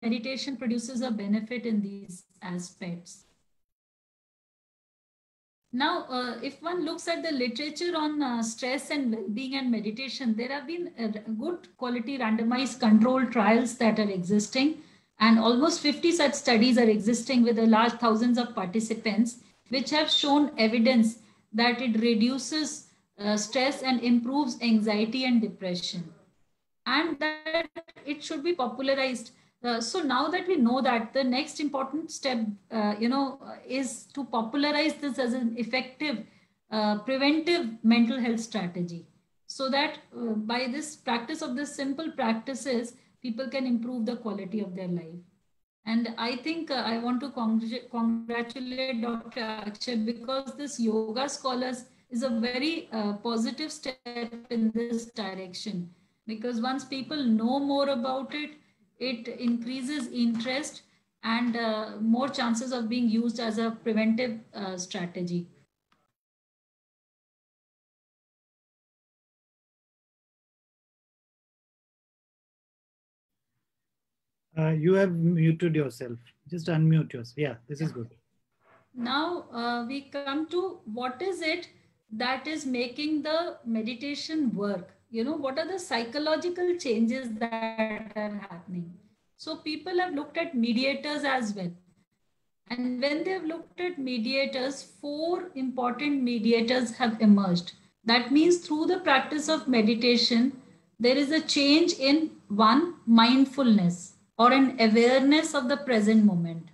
meditation produces a benefit in these aspects. Now, if one looks at the literature on stress and well-being and meditation, there have been good quality randomized controlled trials that are existing, and almost 50 such studies are existing with a large thousands of participants, which have shown evidence that it reduces stress and improves anxiety and depression, and that it should be popularized. So now that we know that, the next important step, is to popularize this as an effective preventive mental health strategy, so that by this practice of this simple practices, people can improve the quality of their life. And I think I want to congratulate Dr. Akshay, because this Yoga Scholars is a very positive step in this direction. Because once people know more about it, it increases interest and more chances of being used as a preventive strategy. You have muted yourself. Just unmute yourself. Yeah, this is good. Now we come to what is it that is making the meditation work. What are the psychological changes that are happening? So people have looked at mediators as well. And when they've looked at mediators, 4 important mediators have emerged. That means through the practice of meditation, there is a change in one, mindfulness or an awareness of the present moment.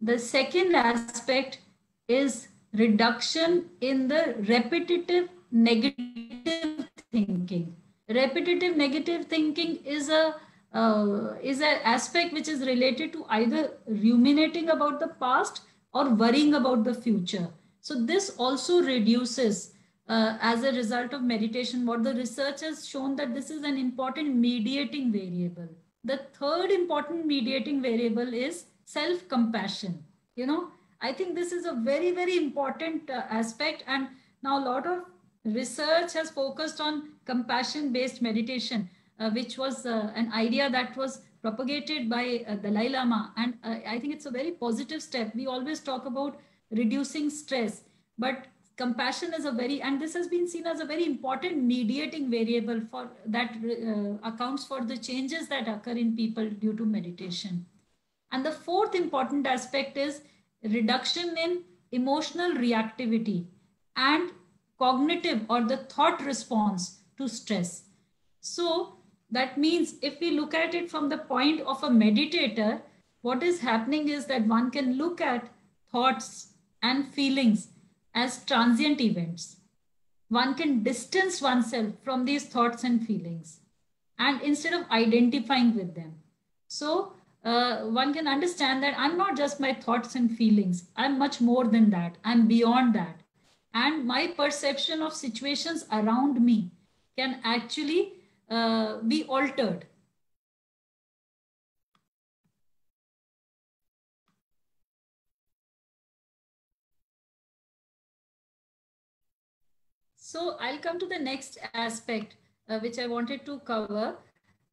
The second aspect is reduction in the repetitive negative thinking. Repetitive negative thinking is an aspect which is related to either ruminating about the past or worrying about the future. So this also reduces as a result of meditation. What the research has shown, that this is an important mediating variable. The third important mediating variable is self-compassion. I think this is a very, very important aspect. And now a lot of research has focused on compassion-based meditation, which was an idea that was propagated by Dalai Lama. And I think it's a very positive step. We always talk about reducing stress, but compassion is and this has been seen as a very important mediating variable for that accounts for the changes that occur in people due to meditation. And the fourth important aspect is reduction in emotional reactivity and cognitive or the thought response to stress. So that means if we look at it from the point of a meditator, what is happening is that one can look at thoughts and feelings as transient events. One can distance oneself from these thoughts and feelings, and instead of identifying with them. So one can understand that I'm not just my thoughts and feelings. I'm much more than that. I'm beyond that. And my perception of situations around me can actually be altered. So I'll come to the next aspect, which I wanted to cover,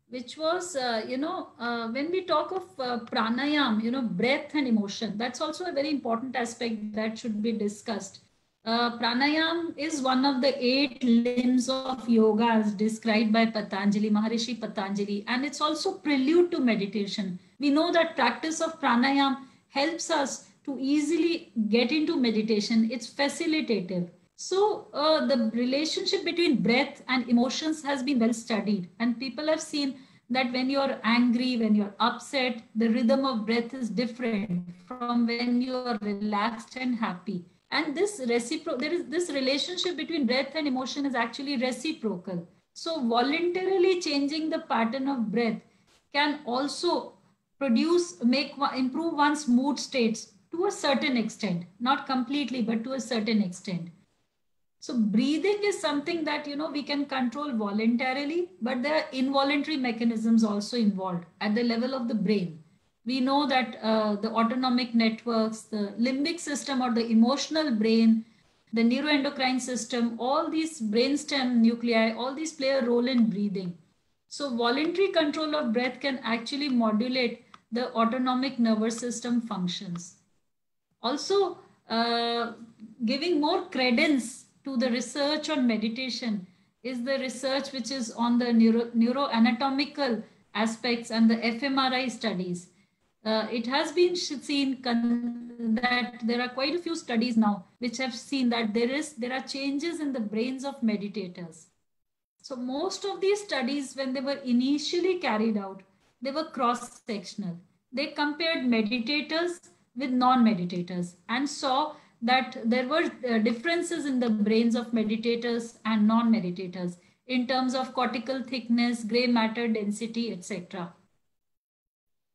which was, when we talk of pranayam, breath and emotion, that's also a very important aspect that should be discussed. Pranayam is one of the 8 limbs of yoga as described by Patanjali, Maharishi Patanjali, and it's also prelude to meditation. We know that practice of pranayam helps us to easily get into meditation. It's facilitative. So the relationship between breath and emotions has been well studied, and people have seen that when you're angry, when you're upset, the rhythm of breath is different from when you're relaxed and happy. And this relationship between breath and emotion is actually reciprocal. So voluntarily changing the pattern of breath can also improve one's mood states to a certain extent, not completely, but to a certain extent. So breathing is something that, we can control voluntarily, but there are involuntary mechanisms also involved at the level of the brain. We know that the autonomic networks, the limbic system or the emotional brain, the neuroendocrine system, all these brainstem nuclei, all these play a role in breathing. So voluntary control of breath can actually modulate the autonomic nervous system functions. Also, giving more credence to the research on meditation is the research which is on the neuroanatomical aspects and the fMRI studies. It has been seen that there are quite a few studies now which have seen that there are changes in the brains of meditators. So most of these studies, when they were initially carried out, they were cross-sectional. They compared meditators with non-meditators and saw that there were differences in the brains of meditators and non-meditators in terms of cortical thickness, gray matter density, etc.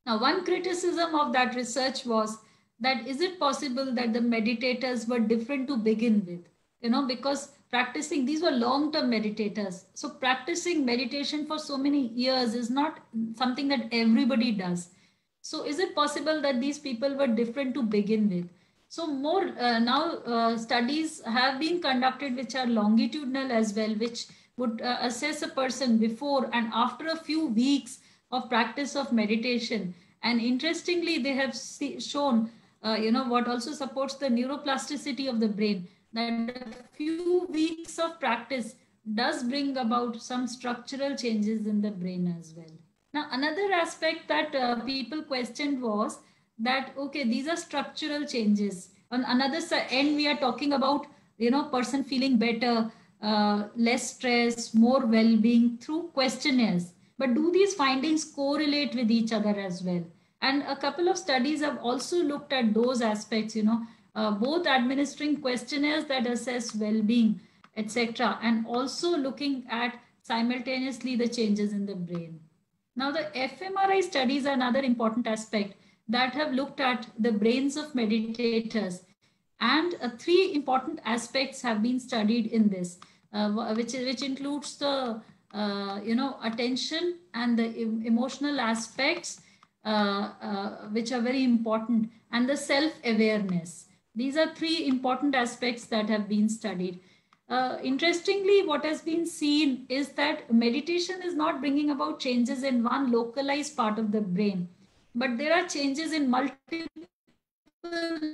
Now, one criticism of that research was that is it possible that the meditators were different to begin with? Because practicing, these were long-term meditators. So practicing meditation for so many years is not something that everybody does. So is it possible that these people were different to begin with? So more now studies have been conducted which are longitudinal as well, which would assess a person before and after a few weeks of practice of meditation. And interestingly, they have shown, what also supports the neuroplasticity of the brain, that a few weeks of practice does bring about some structural changes in the brain as well. Now, another aspect that people questioned was that, okay, these are structural changes. On another end, we are talking about, person feeling better, less stress, more well-being through questionnaires. But do these findings correlate with each other as well? And a couple of studies have also looked at those aspects, both administering questionnaires that assess well-being, etc., and also looking at simultaneously the changes in the brain. Now, the fMRI studies are another important aspect that have looked at the brains of meditators. And three important aspects have been studied in this, which includes the attention and the emotional aspects, which are very important, and the self-awareness. These are three important aspects that have been studied. Interestingly, what has been seen is that meditation is not bringing about changes in one localized part of the brain, but there are changes in multiple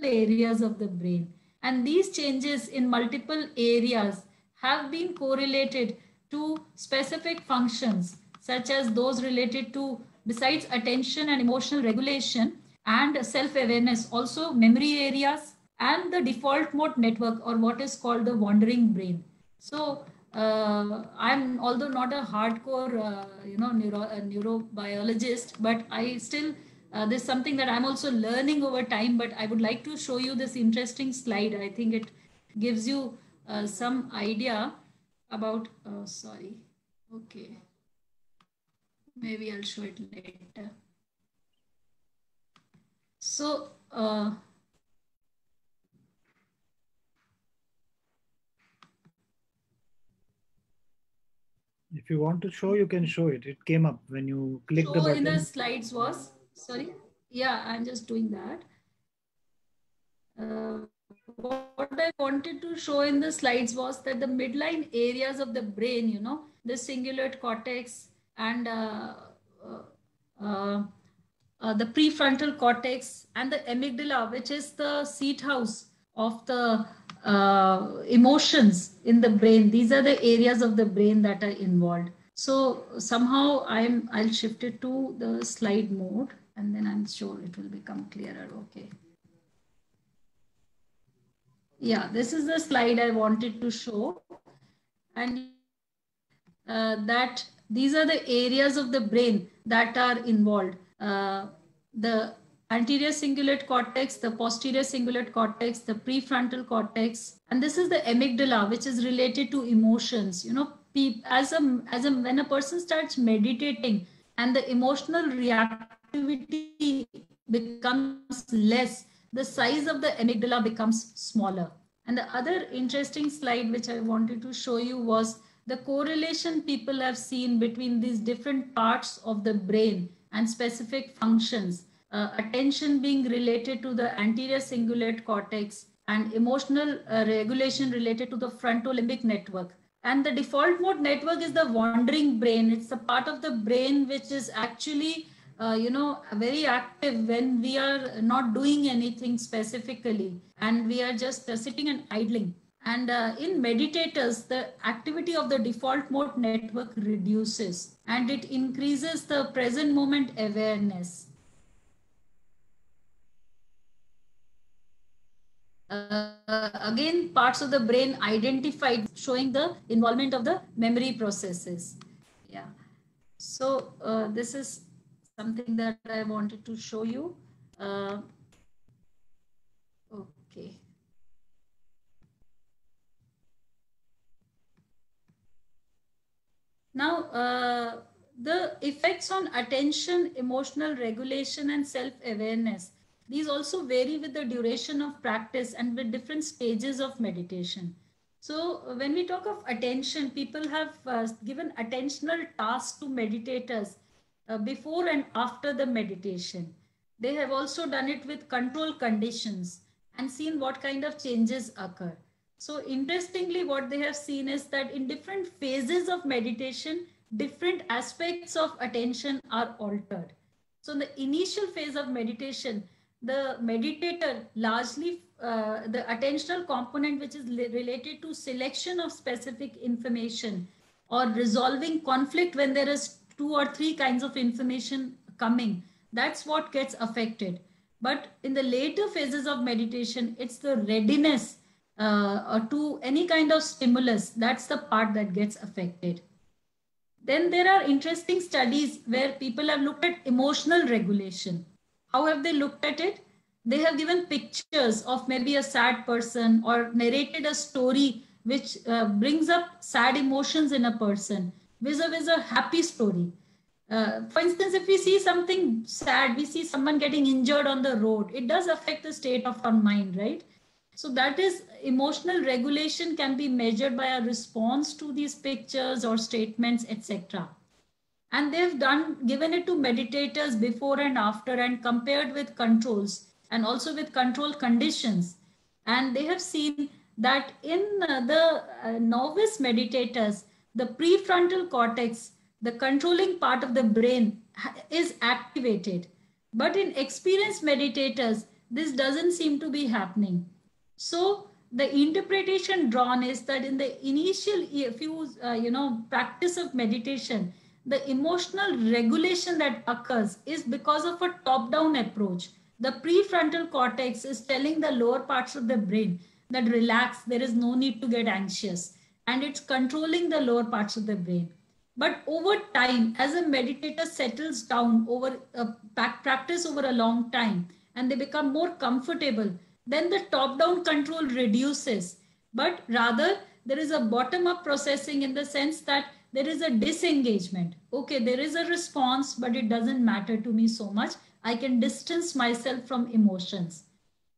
areas of the brain. And these changes in multiple areas have been correlated to specific functions, such as those related to, besides attention and emotional regulation and self-awareness, also memory areas and the default mode network, or what is called the wandering brain. So I'm, although not a hardcore, neurobiologist, but I still, this is something that I'm also learning over time, but I would like to show you this interesting slide. I think it gives you some idea about, sorry, okay. Maybe I'll show it later. So, if you want to show, you can show it. It came up when you click the button. In the slides was, sorry. Yeah, I'm just doing that. What I wanted to show in the slides was that the midline areas of the brain, the cingulate cortex and the prefrontal cortex and the amygdala, which is the seat house of the emotions in the brain. These are the areas of the brain that are involved. So somehow I'll shift it to the slide mode, and then I'm sure it will become clearer. Okay. Yeah, this is the slide I wanted to show. And that these are the areas of the brain that are involved. The anterior cingulate cortex, the posterior cingulate cortex, the prefrontal cortex, and this is the amygdala, which is related to emotions. When a person starts meditating and the emotional reactivity becomes less, the size of the amygdala becomes smaller. And the other interesting slide which I wanted to show you was the correlation people have seen between these different parts of the brain and specific functions. Attention being related to the anterior cingulate cortex and emotional regulation related to the frontolimbic network. And the default mode network is the wandering brain. It's the part of the brain which is actually very active when we are not doing anything specifically and we are just sitting and idling. And in meditators, the activity of the default mode network reduces and it increases the present moment awareness. Again, parts of the brain identified showing the involvement of the memory processes. Yeah. So this is something that I wanted to show you. Okay. Now, the effects on attention, emotional regulation, and self-awareness, these also vary with the duration of practice and with different stages of meditation. So when we talk of attention, people have given attentional tasks to meditators before and after the meditation. They have also done it with control conditions and seen what kind of changes occur. So interestingly, what they have seen is that in different phases of meditation, different aspects of attention are altered. So in the initial phase of meditation, the meditator largely, the attentional component which is related to selection of specific information or resolving conflict when there is 2 or 3 kinds of information coming, that's what gets affected. But in the later phases of meditation, it's the readiness to any kind of stimulus. That's the part that gets affected. Then there are interesting studies where people have looked at emotional regulation. How have they looked at it? They have given pictures of maybe a sad person or narrated a story which brings up sad emotions in a person vis-a-vis a happy story. For instance, if we see something sad, we see someone getting injured on the road, it does affect the state of our mind, right? So that is emotional regulation can be measured by a response to these pictures or statements, etc. And they've given it to meditators before and after and compared with controls and also with control conditions. And they have seen that in the novice meditators, the prefrontal cortex, the controlling part of the brain is activated. But in experienced meditators, this doesn't seem to be happening. So the interpretation drawn is that in the initial few, practice of meditation, the emotional regulation that occurs is because of a top-down approach. The prefrontal cortex is telling the lower parts of the brain that relax, there is no need to get anxious, and it's controlling the lower parts of the brain. But over time, as a meditator settles down over a practice over a long time, and they become more comfortable, then the top-down control reduces. But rather, there is a bottom-up processing in the sense that there is a disengagement. Okay, there is a response, but it doesn't matter to me so much. I can distance myself from emotions.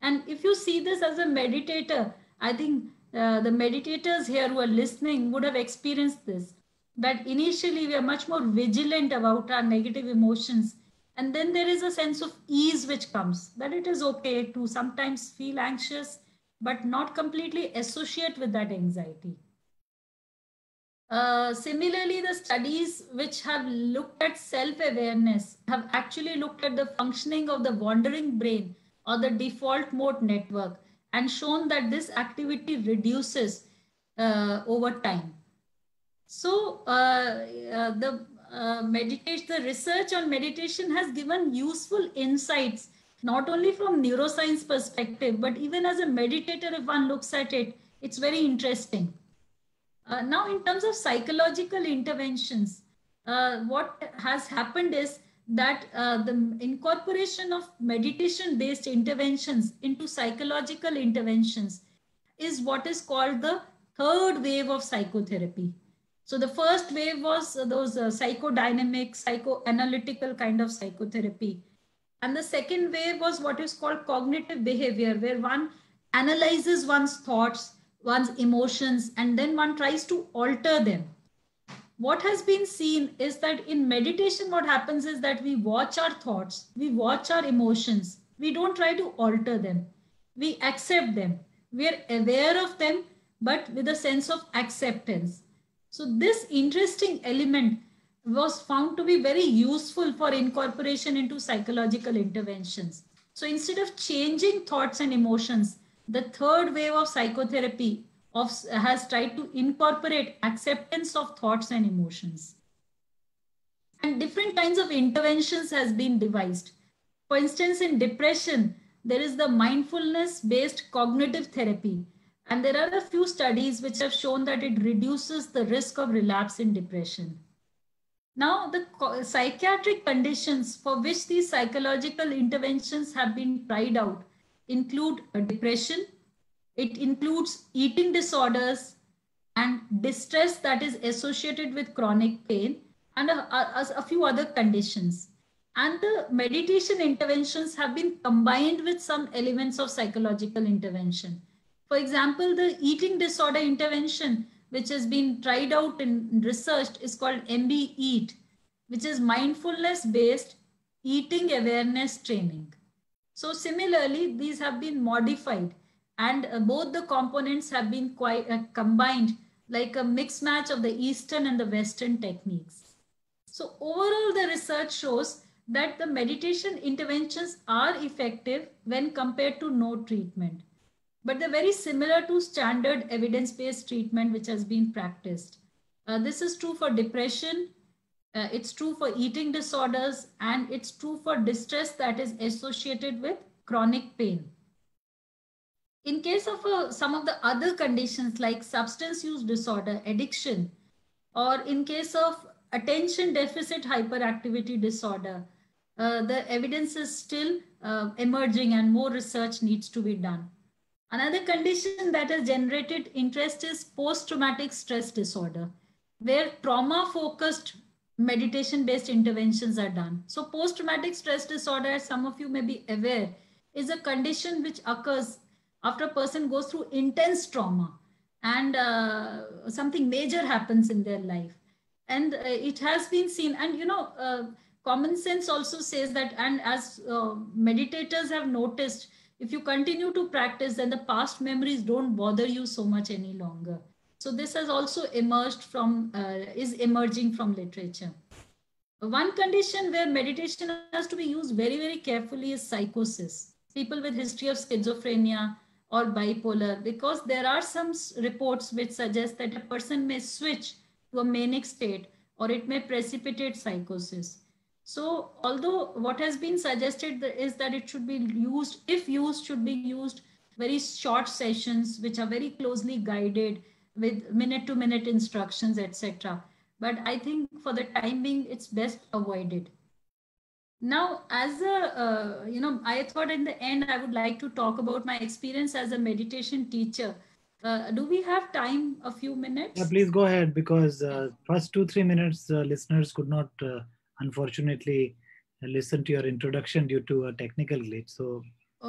And if you see this as a meditator, I think the meditators here who are listening would have experienced this, that initially we are much more vigilant about our negative emotions. And then there is a sense of ease which comes, that it is okay to sometimes feel anxious, but not completely associate with that anxiety. Similarly, the studies which have looked at self-awareness have actually looked at the functioning of the wandering brain or the default mode network and shown that this activity reduces over time. So the research on meditation has given useful insights, not only from neuroscience perspective, but even as a meditator, if one looks at it, it's very interesting. Now, in terms of psychological interventions, what has happened is that the incorporation of meditation-based interventions into psychological interventions is what is called the third wave of psychotherapy. So the first wave was those psychodynamic, psychoanalytical kind of psychotherapy. And the second wave was what is called cognitive behavior, where one analyzes one's thoughts, one's emotions, and then one tries to alter them. What has been seen is that in meditation, what happens is that we watch our thoughts, we watch our emotions, we don't try to alter them, we accept them, we are aware of them, but with a sense of acceptance. So this interesting element was found to be very useful for incorporation into psychological interventions. So instead of changing thoughts and emotions, the third wave of psychotherapy has tried to incorporate acceptance of thoughts and emotions. And different kinds of interventions has been devised. For instance, in depression, there is the mindfulness-based cognitive therapy. And there are a few studies which have shown that it reduces the risk of relapse in depression. Now, the psychiatric conditions for which these psychological interventions have been tried out include depression, it includes eating disorders and distress that is associated with chronic pain, and a few other conditions. And the meditation interventions have been combined with some elements of psychological intervention. For example, the eating disorder intervention, which has been tried out and researched, is called MB-EAT, which is mindfulness based eating awareness training. So similarly, these have been modified, and both the components have been quite combined like a mix match of the Eastern and the Western techniques. So overall, the research shows that the meditation interventions are effective when compared to no treatment, but they're very similar to standard evidence-based treatment which has been practiced. This is true for depression, it's true for eating disorders, and it's true for distress that is associated with chronic pain. In case of some of the other conditions like substance use disorder, addiction, or in case of attention deficit hyperactivity disorder, the evidence is still emerging and more research needs to be done. Another condition that has generated interest is post-traumatic stress disorder, where trauma-focused meditation-based interventions are done. So post-traumatic stress disorder, as some of you may be aware, is a condition which occurs after a person goes through intense trauma and something major happens in their life. And it has been seen, and common sense also says that, and as meditators have noticed, if you continue to practice, then the past memories don't bother you so much any longer. So this has also emerged from, is emerging from literature. One condition where meditation has to be used very, very carefully is psychosis. People with history of schizophrenia or bipolar, because there are some reports which suggest that a person may switch to a manic state or it may precipitate psychosis. So although what has been suggested is that it should be used, if used, should be used very short sessions, which are very closely guided with minute-to-minute instructions, etc. But I think for the time being, it's best avoided. Now, as a, I thought in the end, I would like to talk about my experience as a meditation teacher. Do we have time, a few minutes? Yeah, please go ahead, because first 2-3 minutes, listeners could not, unfortunately, listen to your introduction due to a technical glitch. So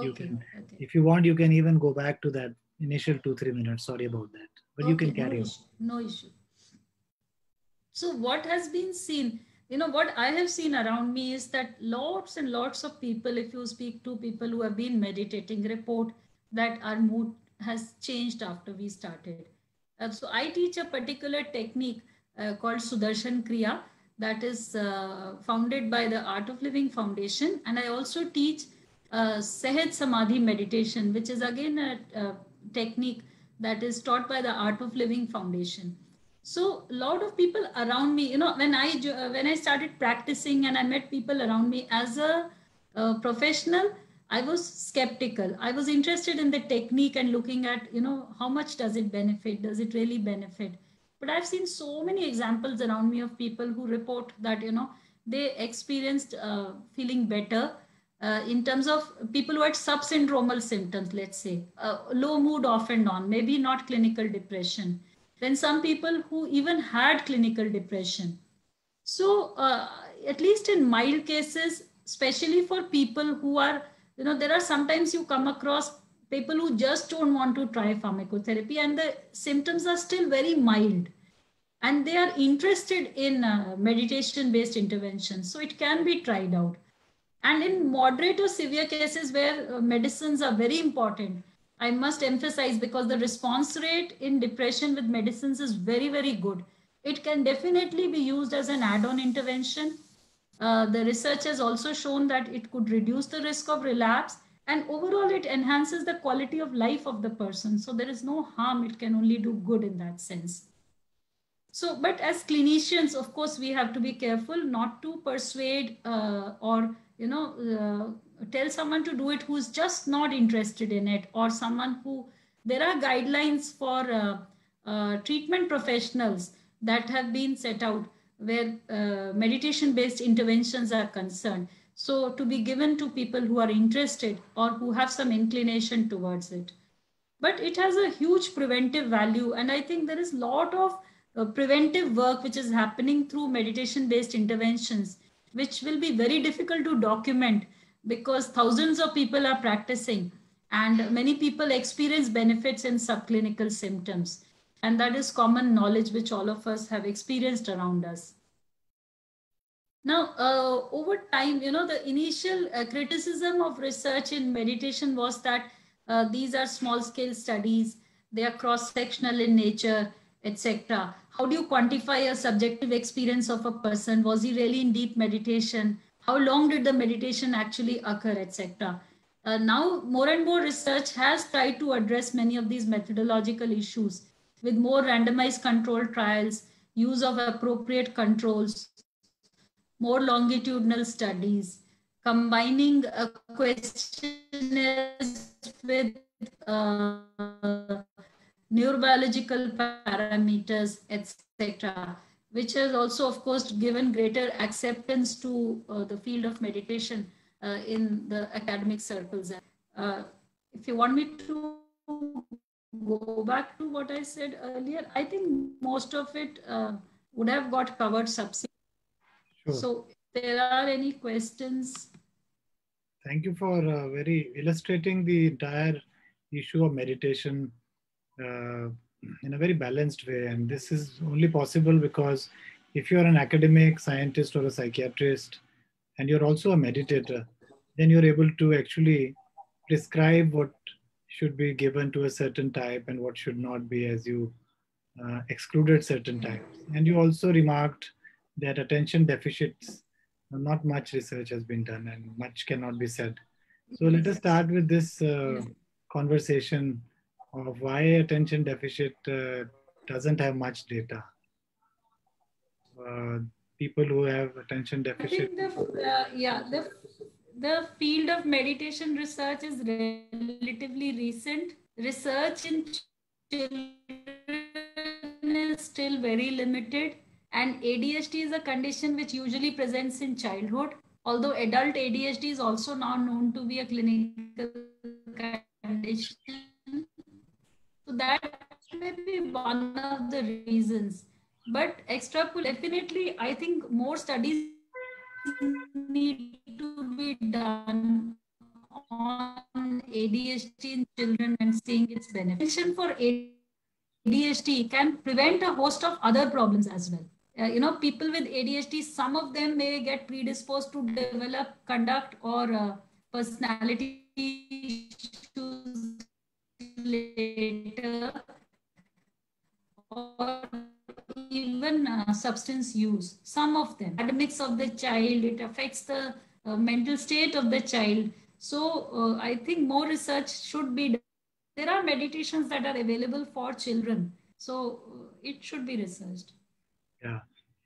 you can, if you want, you can even go back to that initial 2-3 minutes. Sorry about that, but you can carry on. No issue. So what has been seen, what I have seen around me is that lots and lots of people, if you speak to people who have been meditating, report that our mood has changed after we started. So I teach a particular technique called Sudarshan Kriya that is founded by the Art of Living Foundation. And I also teach Sahaj Samadhi meditation, which is again a technique that is taught by the Art of Living Foundation. So a lot of people around me, when I started practicing and I met people around me as a professional, I was skeptical. I was interested in the technique and looking at, how much does it benefit? Does it really benefit? But I've seen so many examples around me of people who report that, they experienced feeling better in terms of people who had subsyndromal symptoms, let's say, low mood off and on, maybe not clinical depression. Then some people who even had clinical depression. So at least in mild cases, especially for people who are, there are sometimes you come across people who just don't want to try pharmacotherapy and the symptoms are still very mild and they are interested in meditation-based interventions. So it can be tried out. And in moderate or severe cases where medicines are very important, I must emphasize, because the response rate in depression with medicines is very, very good. It can definitely be used as an add-on intervention. The research has also shown that it could reduce the risk of relapse, and overall it enhances the quality of life of the person. So there is no harm, it can only do good in that sense. So, but as clinicians, of course, we have to be careful not to persuade or, tell someone to do it who's just not interested in it, or someone who, there are guidelines for treatment professionals that have been set out where meditation-based interventions are concerned. So to be given to people who are interested or who have some inclination towards it. But it has a huge preventive value. And I think there is a lot of preventive work which is happening through meditation-based interventions, which will be very difficult to document because thousands of people are practicing and many people experience benefits in subclinical symptoms. And that is common knowledge which all of us have experienced around us. Now, over time, the initial criticism of research in meditation was that these are small scale studies, they are cross-sectional in nature, etc. How do you quantify a subjective experience of a person? Was he really in deep meditation? How long did the meditation actually occur, etc.? Now, more and more research has tried to address many of these methodological issues with more randomized controlled trials, use of appropriate controls, more longitudinal studies, combining questionnaires with neurobiological parameters, etc., which has also, of course, given greater acceptance to the field of meditation in the academic circles. If you want me to go back to what I said earlier, I think most of it would have got covered subsequently. Sure. So if there are any questions. Thank you for very illustrating the entire issue of meditation in a very balanced way. And this is only possible because if you're an academic, scientist, or a psychiatrist, and you're also a meditator, then you're able to actually prescribe what should be given to a certain type and what should not be, as you excluded certain types. And you also remarked that attention deficits, not much research has been done and much cannot be said. So let us start with this conversation of why attention deficit doesn't have much data. People who have attention deficit. I think the field of meditation research is relatively recent. Research in children is still very limited, and ADHD is a condition which usually presents in childhood, although adult ADHD is also now known to be a clinical condition. So that may be one of the reasons. But definitely, I think more studies need to be done on ADHD in children and seeing its benefits. For ADHD can prevent a host of other problems as well. People with ADHD, some of them may get predisposed to develop conduct or personality issues later, or even substance use. Some of them, academics of the child, it affects the mental state of the child. So I think more research should be done. There are meditations that are available for children, so it should be researched. Yeah,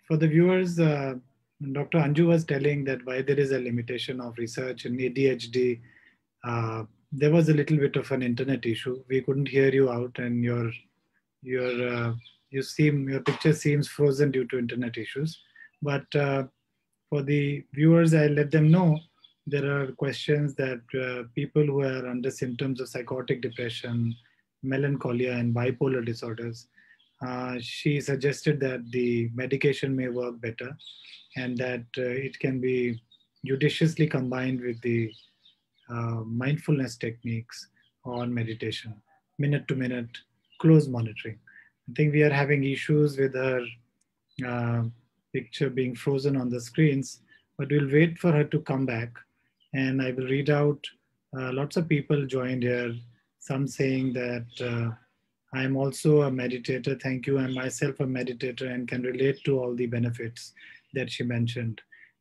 for the viewers, Dr. Anju was telling that why there is a limitation of research in ADHD. There was a little bit of an internet issue. We couldn't hear you out, and your picture seems frozen due to internet issues. But for the viewers, I let them know there are questions that people who are under symptoms of psychotic depression, melancholia, and bipolar disorders. She suggested that the medication may work better and that it can be judiciously combined with the mindfulness techniques on meditation, minute to minute, close monitoring. I think we are having issues with her picture being frozen on the screens, but we'll wait for her to come back and I will read out. Lots of people joined here, some saying that I am also a meditator. Thank you. I'm myself a meditator and can relate to all the benefits that she mentioned.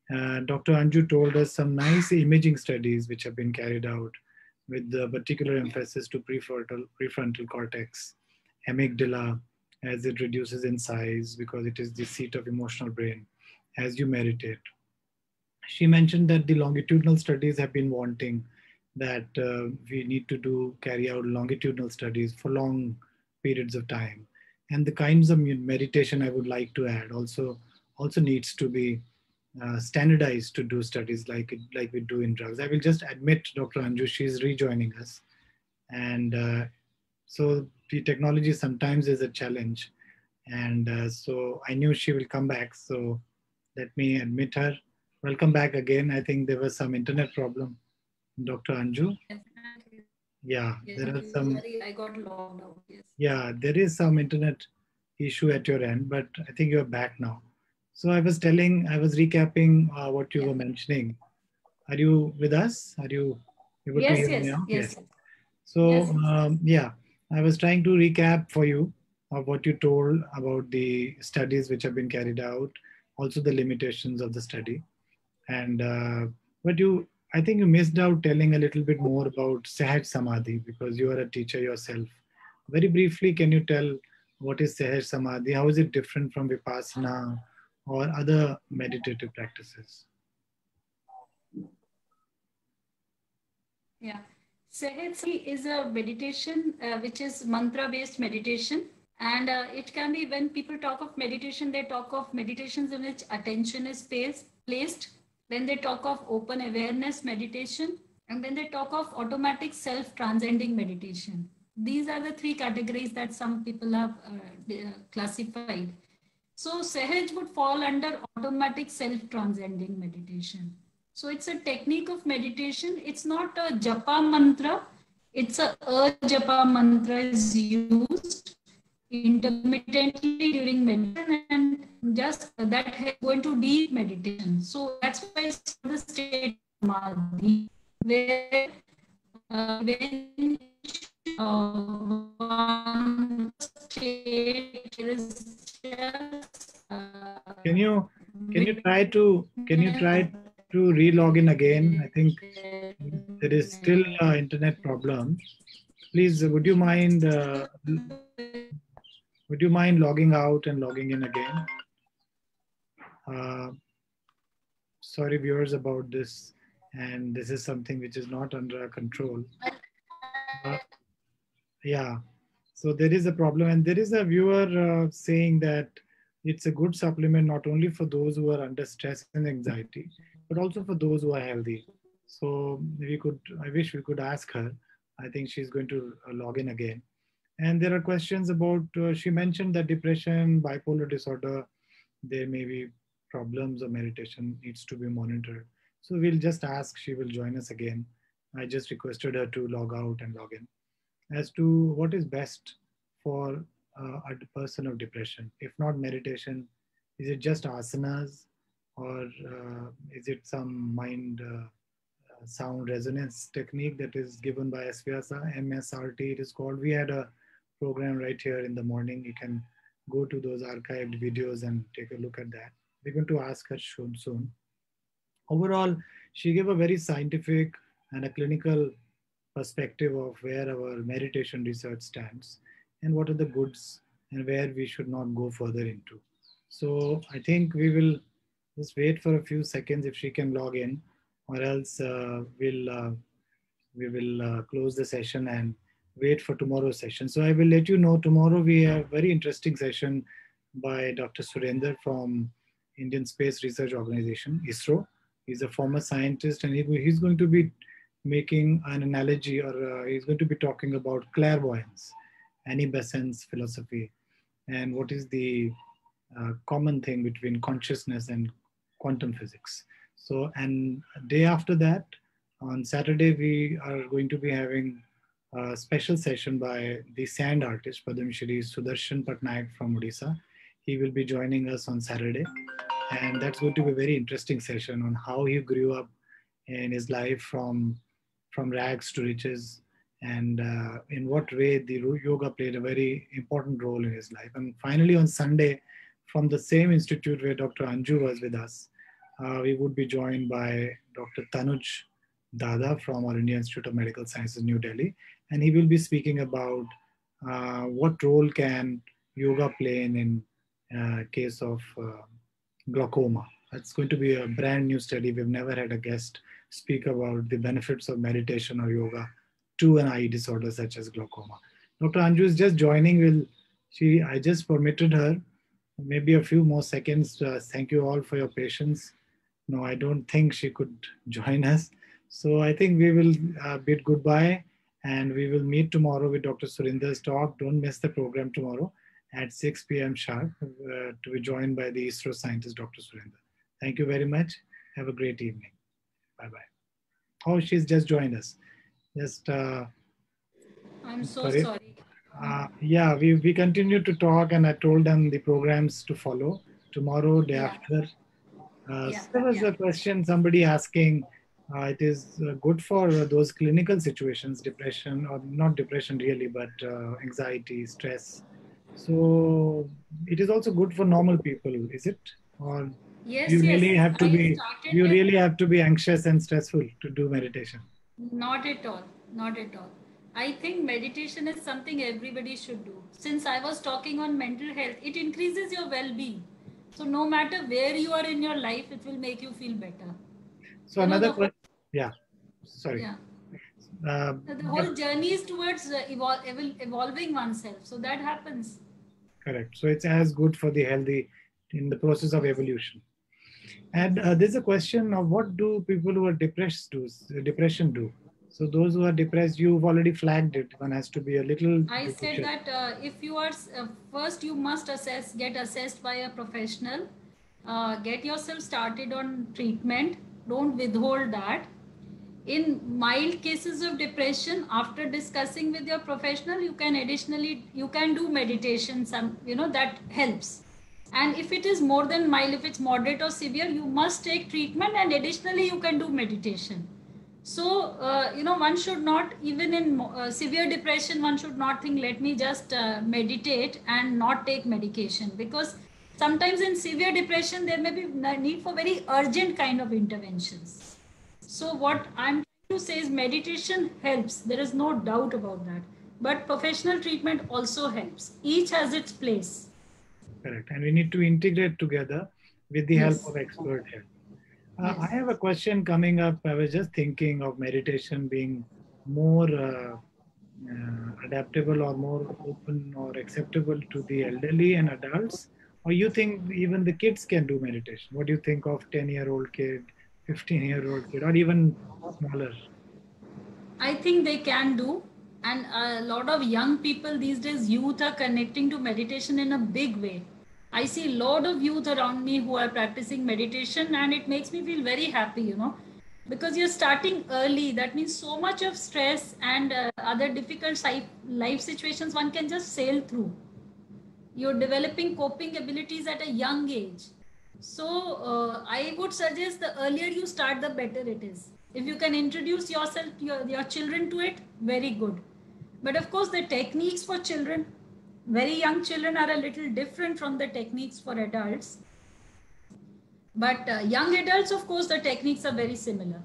Dr. Anju told us some nice imaging studies which have been carried out with the particular emphasis to prefrontal cortex, amygdala, as it reduces in size because it is the seat of emotional brain as you meditate. She mentioned that the longitudinal studies have been wanting that we need to carry out longitudinal studies for long periods of time, and the kinds of meditation I would like to add also needs to be standardized to do studies like we do in drugs. I will just admit Dr. Anju, she is rejoining us, and so the technology sometimes is a challenge, and so I knew she will come back, so let me admit her. Welcome back again. I think there was some internet problem, Dr. Anju. Yes, Yeah, yes, there are some. sorry, I got logged out. Yes. Yeah, there is some internet issue at your end, but I think you're back now. So I was recapping what you Yeah. were mentioning. Are you with us? Are you able to Yes, hear me yes, now? yes, Yes. yes, So yes, yes. yeah, I was trying to recap for you of what you told about the studies which have been carried out, also the limitations of the study. And but I think you missed out telling a little bit more about Sahaj Samadhi because you are a teacher yourself. Very briefly, can you tell what is Sahaj Samadhi? How is it different from Vipassana or other meditative practices? Yeah. Sahaj is a meditation which is mantra based meditation. And it can be when people talk of meditation, they talk of meditations in which attention is placed. Then they talk of open awareness meditation. And then they talk of automatic self transcending meditation. These are the three categories that some people have classified. So Sahaj would fall under automatic self transcending meditation. So it's a technique of meditation. It's not a japa mantra. It's a japa mantra is used intermittently during meditation, and just that is going to deep meditation. So that's why it's the state of samadhi, where when one state is just Can you try to re-log in again? I think there is still internet problem. Please, would you mind logging out and logging in again? Uh, Sorry, viewers, about this, and this is something which is not under our control. Uh, yeah, so there is a problem, and there is a viewer saying that it's a good supplement not only for those who are under stress and anxiety, but also for those who are healthy. So I wish we could ask her. I think she's going to log in again. And there are questions about, she mentioned that depression, bipolar disorder, there may be problems or meditation needs to be monitored. So we'll just ask, she will join us again. I just requested her to log out and log in as to what is best for a person of depression. If not meditation, is it just asanas or is it some mind sound resonance technique that is given by SVASA, MSRT it is called. We had a program right here in the morning. You can go to those archived videos and take a look at that. We're going to ask her soon. Overall, she gave a very scientific and a clinical perspective of where our meditation research stands and what are the goods and where we should not go further into. So I think we will just wait for a few seconds if she can log in, or else we will close the session and wait for tomorrow's session. So I will let you know tomorrow we have a very interesting session by Dr. Surender from Indian Space Research Organization, ISRO. He's a former scientist and he's going to be making an analogy, or he's going to be talking about clairvoyance, Annie Besant's philosophy, and what is the common thing between consciousness and quantum physics. So, and day after that, on Saturday, we are going to be having a special session by the sand artist, Padam Shri Sudarshan Patnaik from Odisha. He will be joining us on Saturday. And that's going to be a very interesting session on how he grew up in his life from rags to riches and in what way the yoga played a very important role in his life. And finally, on Sunday, from the same institute where Dr. Anju was with us, we would be joined by Dr. Tanuj Dada from our Indian Institute of Medical Sciences, New Delhi, and he will be speaking about what role can yoga play in case of glaucoma. That's going to be a brand new study. We've never had a guest speak about the benefits of meditation or yoga to an eye disorder such as glaucoma. Dr. Anju is just joining. I just permitted her maybe a few more seconds. Thank you all for your patience. No, I don't think she could join us. So I think we will bid goodbye, and we will meet tomorrow with Dr. Surinder's talk. Don't miss the program tomorrow at 6 p.m. sharp to be joined by the ISRO scientist, Dr. Surinder. Thank you very much. Have a great evening. Bye-bye. Oh, she's just joined us. I'm so sorry. Yeah, we continue to talk, and I told them the programs to follow tomorrow, day after. There was a question, somebody asking, it is good for those clinical situations, depression, or not depression really, but anxiety, stress. So it is also good for normal people, is it? Or you really have to be anxious and stressful to do meditation? Not at all. Not at all. I think meditation is something everybody should do. Since I was talking on mental health, it increases your well-being. So no matter where you are in your life, it will make you feel better. So another question. Yeah. Sorry. Yeah. The whole journey is towards evolving oneself. So that happens. Correct. So it's as good for the healthy in the process of evolution. And there's a question of what do people who are depression do? So those who are depressed, you've already flagged it. One has to be a little. I said that if you are first, you must get assessed by a professional. Get yourself started on treatment. Don't withhold that. In mild cases of depression, after discussing with your professional, you can do meditation. That helps. And if it is more than mild, if it's moderate or severe, you must take treatment, and additionally you can do meditation. So, one should not, even in severe depression, one should not think, let me just meditate and not take medication, because sometimes in severe depression, there may be need for very urgent kind of interventions. So what I'm trying to say is meditation helps. There is no doubt about that. But professional treatment also helps. Each has its place. Correct. And we need to integrate together with the help of expert help. I have a question coming up. I was just thinking of meditation being more adaptable or more open or acceptable to the elderly and adults. Or you think even the kids can do meditation? What do you think of 10-year-old kid, 15-year-old kid, or even smaller? I think they can do. And a lot of young people these days, youth are connecting to meditation in a big way. I see a lot of youth around me who are practicing meditation, and it makes me feel very happy, because you're starting early. That means so much of stress and other difficult life situations one can just sail through. You're developing coping abilities at a young age. So I would suggest the earlier you start, the better it is. If you can introduce yourself, your children to it, very good. But of course, the techniques for children, very young children, are a little different from the techniques for adults. But young adults, of course, the techniques are very similar.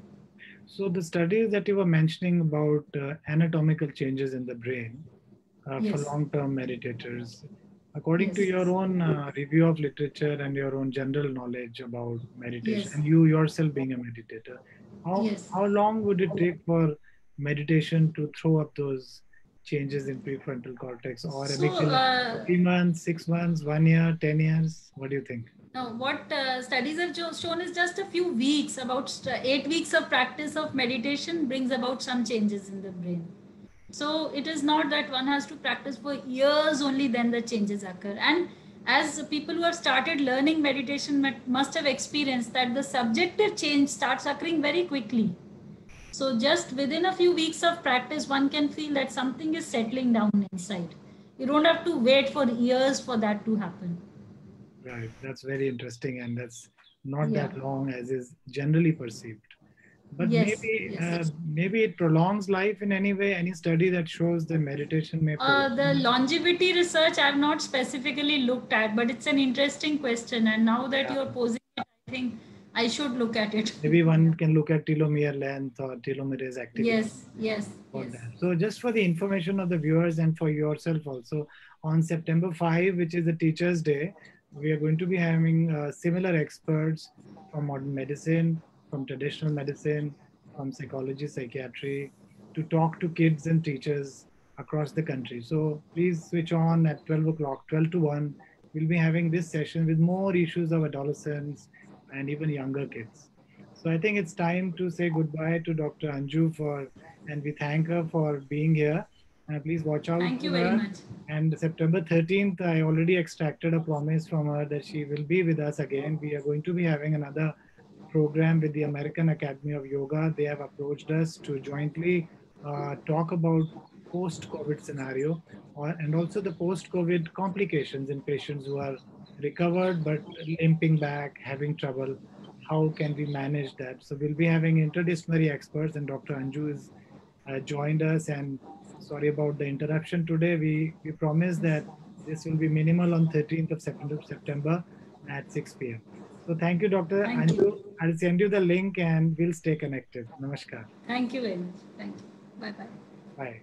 So the studies that you were mentioning about anatomical changes in the brain for long-term meditators, according to your own review of literature and your own general knowledge about meditation, and you yourself being a meditator, how long would it take for meditation to throw up those changes in prefrontal cortex, or 3 months, 6 months, 1 year, 10 years? What do you think? Now, what studies have shown is just a few weeks, about 8 weeks of practice of meditation brings about some changes in the brain. So it is not that one has to practice for years only, then the changes occur. And as people who have started learning meditation must have experienced that the subjective change starts occurring very quickly. So just within a few weeks of practice, one can feel that something is settling down inside. You don't have to wait for years for that to happen. Right. That's very interesting. And that's not that long as is generally perceived. But maybe it prolongs life in any way. Any study that shows the meditation may prolong. The longevity research I've not specifically looked at, but it's an interesting question. And now that you're posing it, I think I should look at it. Maybe one can look at telomere length or telomerase activity. Yes. So just for the information of the viewers and for yourself also, on September 5, which is the Teachers' Day, we are going to be having similar experts from modern medicine, from traditional medicine, from psychology, psychiatry, to talk to kids and teachers across the country. So please switch on at 12 o'clock, 12 to 1. We'll be having this session with more issues of adolescents and even younger kids. So I think it's time to say goodbye to Dr. Anju and we thank her for being here. Please watch out. Thank you very much. And September 13th, I already extracted a promise from her that she will be with us again. We are going to be having another program with the American Academy of Yoga. They have approached us to jointly talk about post-COVID scenario and also the post-COVID complications in patients who are recovered but limping back, having trouble. How can we manage that? So we'll be having interdisciplinary experts, and Dr. Anju has joined us. And sorry about the interruption today. We promise that this will be minimal on 13th of September at 6 p.m. So thank you, Dr. Anju. I'll send you the link and we'll stay connected. Namaskar. Thank you very much. Thank you. Bye-bye. Bye.